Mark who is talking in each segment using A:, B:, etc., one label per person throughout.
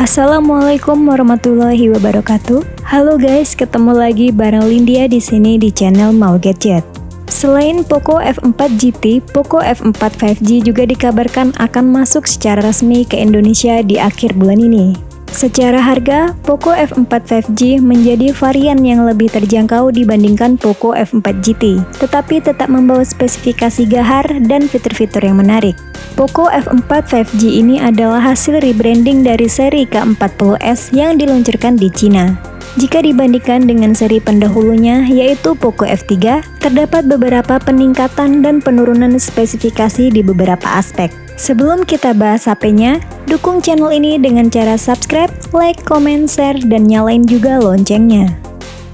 A: Assalamualaikum warahmatullahi wabarakatuh. Halo guys, ketemu lagi bareng Lindia di sini di channel Mau Gadget. Selain Poco F4 GT, Poco F4 5G juga dikabarkan akan masuk secara resmi ke Indonesia di akhir bulan ini. Secara harga, Poco F4 5G menjadi varian yang lebih terjangkau dibandingkan Poco F4 GT, tetapi tetap membawa spesifikasi gahar dan fitur-fitur yang menarik. Poco F4 5G ini adalah hasil rebranding dari seri K40s yang diluncurkan di Cina. Jika dibandingkan dengan seri pendahulunya, yaitu Poco F3, terdapat beberapa peningkatan dan penurunan spesifikasi di beberapa aspek. Sebelum kita bahas HP-nya, dukung channel ini dengan cara subscribe, like, comment, share, dan nyalain juga loncengnya.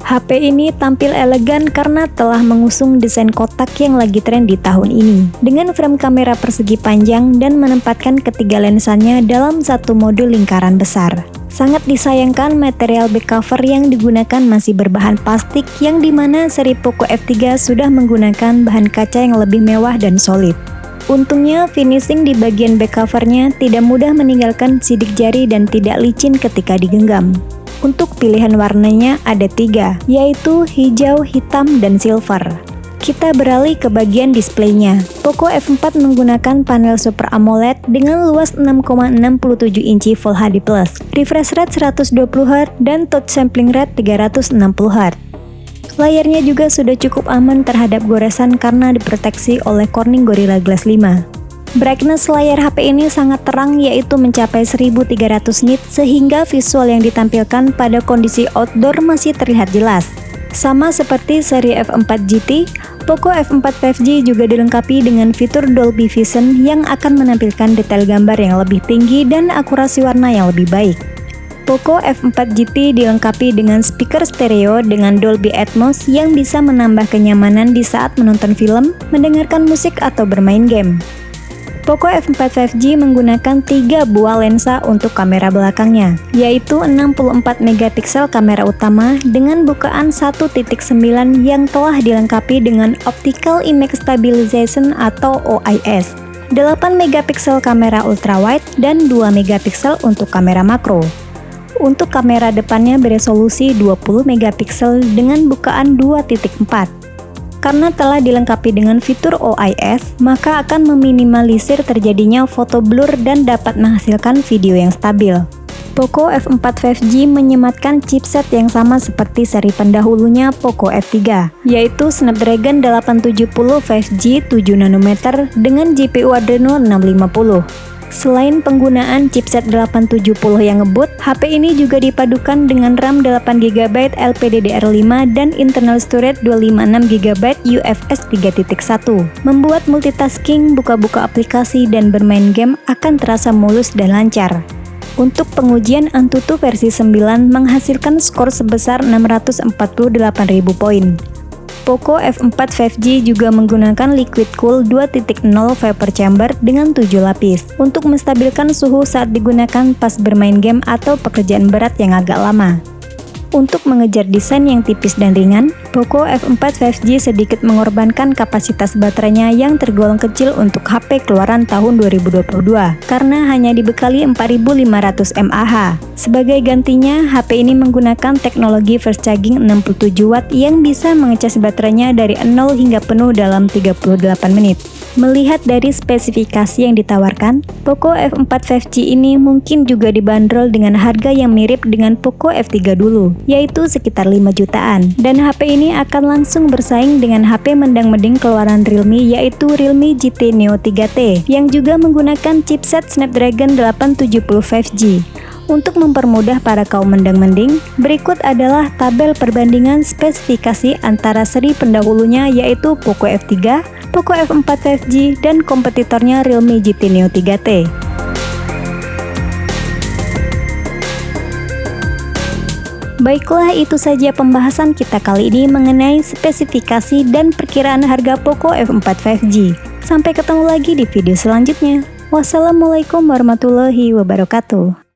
A: HP ini tampil elegan karena telah mengusung desain kotak yang lagi tren di tahun ini, dengan frame kamera persegi panjang dan menempatkan ketiga lensanya dalam satu modul lingkaran besar. Sangat disayangkan material back cover yang digunakan masih berbahan plastik, yang dimana seri Poco F3 sudah menggunakan bahan kaca yang lebih mewah dan solid. Untungnya, finishing di bagian back covernya tidak mudah meninggalkan sidik jari dan tidak licin ketika digenggam. Untuk pilihan warnanya ada 3, yaitu hijau, hitam, dan silver. Kita beralih ke bagian displaynya. Poco F4 menggunakan panel Super AMOLED dengan luas 6,67 inci Full HD+, refresh rate 120Hz, dan touch sampling rate 360Hz. Layarnya juga sudah cukup aman terhadap goresan karena diproteksi oleh Corning Gorilla Glass 5. Brightness layar HP ini sangat terang, yaitu mencapai 1300 nit, sehingga visual yang ditampilkan pada kondisi outdoor masih terlihat jelas. Sama seperti seri F4 GT, Poco F4 5G juga dilengkapi dengan fitur Dolby Vision yang akan menampilkan detail gambar yang lebih tinggi dan akurasi warna yang lebih baik. Poco F4 GT dilengkapi dengan speaker stereo dengan Dolby Atmos yang bisa menambah kenyamanan di saat menonton film, mendengarkan musik, atau bermain game. Poco F4 5G menggunakan 3 buah lensa untuk kamera belakangnya, yaitu 64 megapiksel kamera utama dengan bukaan 1.9 yang telah dilengkapi dengan Optical Image Stabilization atau OIS, 8 megapiksel kamera ultrawide, dan 2 megapiksel untuk kamera makro. Untuk kamera depannya beresolusi 20 megapiksel dengan bukaan 2.4. Karena telah dilengkapi dengan fitur OIS, maka akan meminimalisir terjadinya foto blur dan dapat menghasilkan video yang stabil. Poco F4 5G menyematkan chipset yang sama seperti seri pendahulunya Poco F3, yaitu Snapdragon 870 5G 7nm dengan GPU Adreno 650. Selain penggunaan chipset 870 yang ngebut, HP ini juga dipadukan dengan RAM 8GB LPDDR5 dan internal storage 256GB UFS 3.1. Membuat multitasking, buka-buka aplikasi, dan bermain game akan terasa mulus dan lancar. Untuk pengujian Antutu versi 9 menghasilkan skor sebesar 648.000 poin. Poco F4 5G juga menggunakan Liquid Cool 2.0 Vapor Chamber dengan 7 lapis untuk menstabilkan suhu saat digunakan pas bermain game atau pekerjaan berat yang agak lama. Untuk mengejar desain yang tipis dan ringan, Poco F4 5G sedikit mengorbankan kapasitas baterainya yang tergolong kecil untuk HP keluaran tahun 2022 karena hanya dibekali 4500 mAh. Sebagai gantinya, HP ini menggunakan teknologi fast charging 67W yang bisa mengecas baterainya dari 0 hingga penuh dalam 38 menit. Melihat dari spesifikasi yang ditawarkan, Poco F4 5G ini mungkin juga dibanderol dengan harga yang mirip dengan Poco F3 dulu, yaitu sekitar 5 jutaan. Dan HP ini akan langsung bersaing dengan HP mendang-mending keluaran Realme, yaitu Realme GT Neo 3T, yang juga menggunakan chipset Snapdragon 870 5G. Untuk mempermudah para kaum mendang-mending, berikut adalah tabel perbandingan spesifikasi antara seri pendahulunya yaitu Poco F3, Poco F4 5G, dan kompetitornya Realme GT Neo 3T. Baiklah, itu saja pembahasan kita kali ini mengenai spesifikasi dan perkiraan harga Poco F4 5G. Sampai ketemu lagi di video selanjutnya. Wassalamualaikum warahmatullahi wabarakatuh.